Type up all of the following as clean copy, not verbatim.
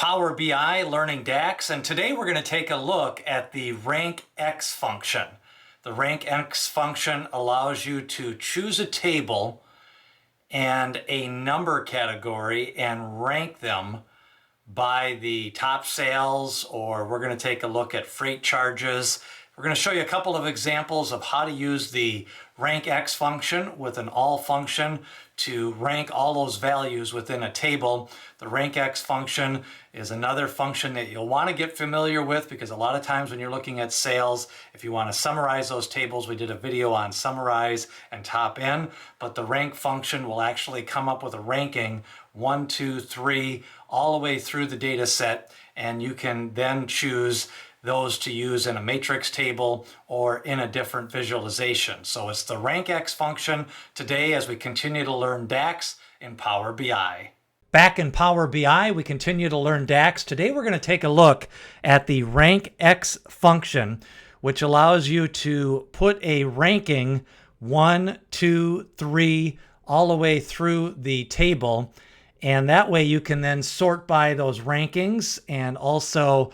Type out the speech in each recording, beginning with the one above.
Power BI learning DAX, and today we're going to take a look at the RankX function. The RankX function allows you to choose a table and a number category and rank them by the top sales, or we're going to take a look at freight charges. We're going to show you a couple of examples of how to use the RankX function with an all function to rank all those values within a table. The RankX function is another function that you'll want to get familiar with, because a lot of times when you're looking at sales, if you want to summarize those tables, we did a video on summarize and top in, but the rank function will actually come up with a ranking 1, 2, 3 all the way through the data set, and you can then choose those to use in a matrix table or in a different visualization. So it's the RankX function today as we continue to learn DAX in Power BI. Back in Power BI, we continue to learn DAX. Today we're going to take a look at the RankX function, which allows you to put a ranking 1, 2, 3 all the way through the table. And that way you can then sort by those rankings and also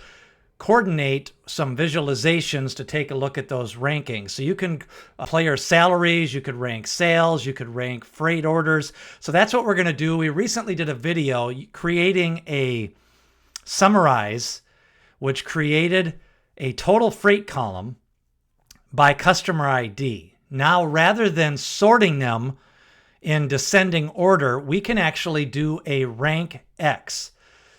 coordinate some visualizations to take a look at those rankings. So you can player salaries, you could rank sales, you could rank freight orders. So that's what we're going to do. We recently did a video creating a summarize, which created a total freight column by customer ID. Now, rather than sorting them in descending order, we can actually do a rank X.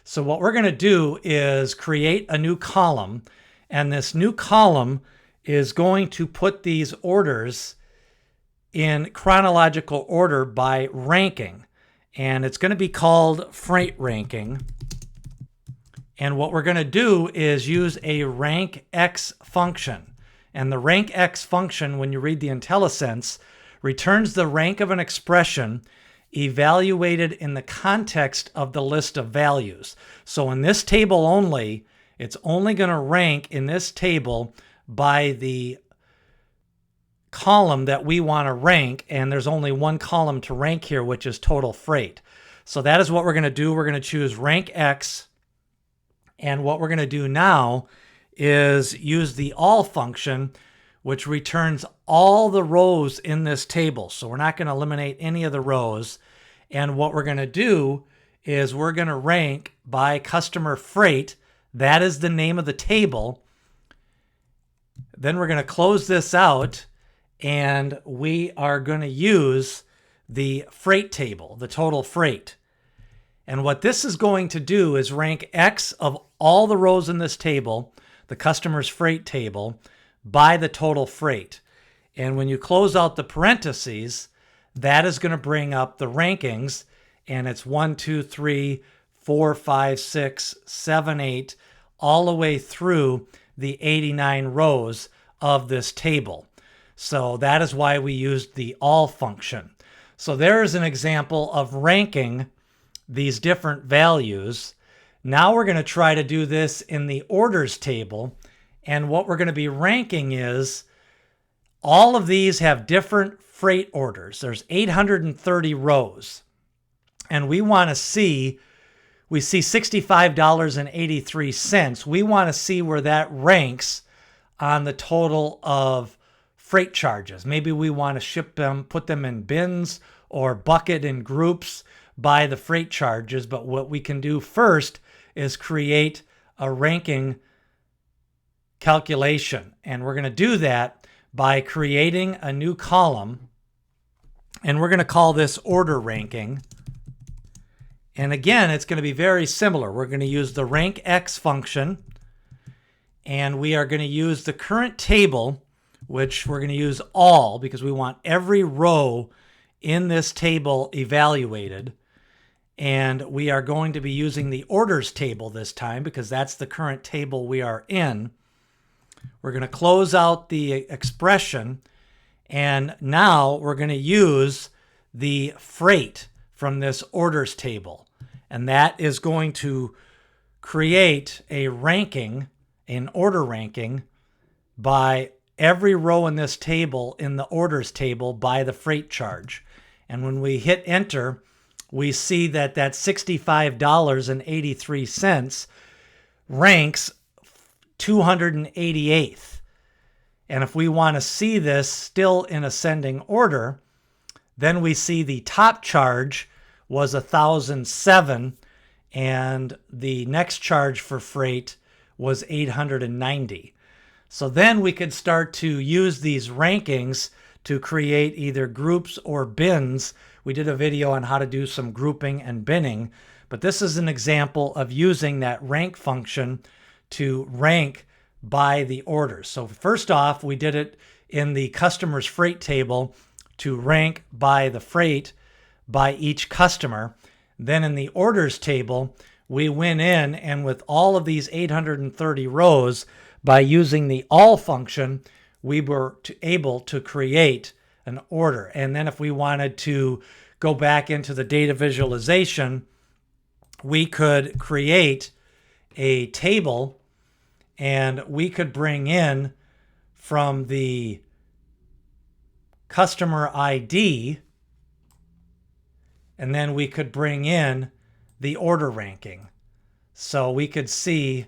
So what we're going to do is create a new column, and this new column is going to put these orders in chronological order by ranking, and it's going to be called freight ranking. And what we're going to do is use a RankX function, and the RankX function, when you read the IntelliSense, returns the rank of an expression evaluated in the context of the list of values. So in this table only, it's only going to rank in this table by the column that we want to rank, and there's only one column to rank here, which is total freight. So that is what we're going to do. We're going to choose rank X, and what we're going to do now is use the all function, which returns all the rows in this table. So we're not going to eliminate any of the rows. And what we're going to do is we're going to rank by customer freight. That is the name of the table. Then we're going to close this out, and we are going to use the freight table, the total freight. And what this is going to do is rank X of all the rows in this table, the customer's freight table, by the total freight. And when you close out the parentheses, that is going to bring up the rankings, and it's 1, 2, 3, 4, 5, 6, 7, 8, all the way through the 89 rows of this table. So that is why we used the all function. So there's an example of ranking these different values. Now we're going to try to do this in the orders table. And what we're going to be ranking is all of these have different freight orders. There's 830 rows. And we want to see, we see $65.83. We want to see where that ranks on the total of freight charges. Maybe we want to ship them, put them in bins or bucket in groups by the freight charges. But what we can do first is create a ranking calculation. And we're going to do that by creating a new column, and we're going to call this order ranking. And again, it's going to be very similar. We're going to use the RankX function, and we are going to use the current table, which we're going to use all because we want every row in this table evaluated. And we are going to be using the orders table this time because that's the current table we are in. We're going to close out the expression, and now we're going to use the freight from this orders table. And that is going to create a ranking, an order ranking, by every row in this table in the orders table by the freight charge. And when we hit enter, we see that that $65.83 ranks 288th. And if we want to see this still in ascending order, then we see the top charge was 1,007, and the next charge for freight was 890. So then we could start to use these rankings to create either groups or bins. We did a video on how to do some grouping and binning, but this is an example of using that rank function to rank by the orders. So first off, we did it in the customer's freight table to rank by the freight by each customer. Then in the orders table, we went in and with all of these 830 rows, by using the all function, we were able to create an order. And then if we wanted to go back into the data visualization, we could create a table and we could bring in from the customer ID, and then we could bring in the order ranking. So we could see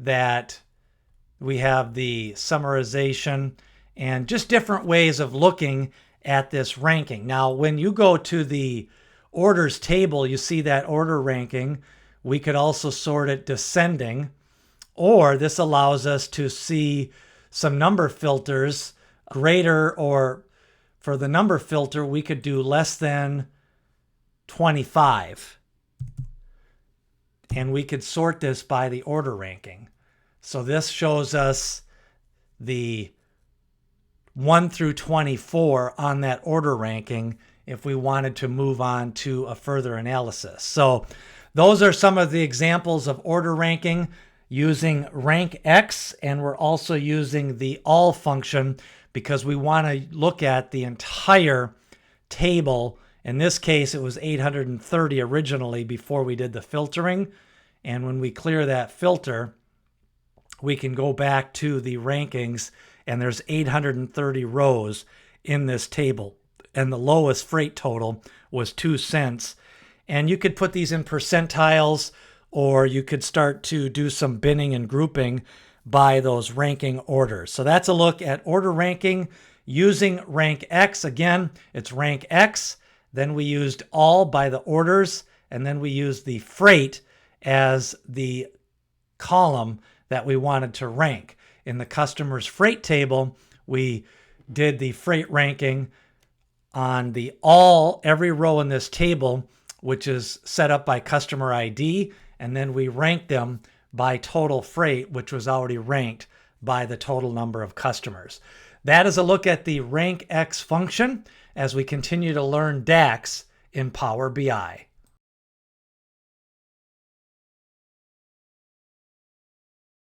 that we have the summarization and just different ways of looking at this ranking. Now, when you go to the orders table, you see that order ranking. We could also sort it descending, or this allows us to see some number filters greater, or for the number filter, we could do less than 25. And we could sort this by the order ranking. So this shows us the 1 through 24 on that order ranking if we wanted to move on to a further analysis. So those are some of the examples of order ranking using RankX, and we're also using the all function because we want to look at the entire table. In this case, it was 830 originally before we did the filtering. And when we clear that filter, we can go back to the rankings, and there's 830 rows in this table. And the lowest freight total was 2 cents. And you could put these in percentiles, or you could start to do some binning and grouping by those ranking orders. So that's a look at order ranking using RankX. Again, it's RankX. Then we used all by the orders, and then we used the freight as the column that we wanted to rank. In the customer's freight table, we did the freight ranking on the all, every row in this table, which is set up by customer ID, and then we ranked them by total freight, which was already ranked by the total number of customers. That is a look at the RankX function as we continue to learn DAX in Power BI.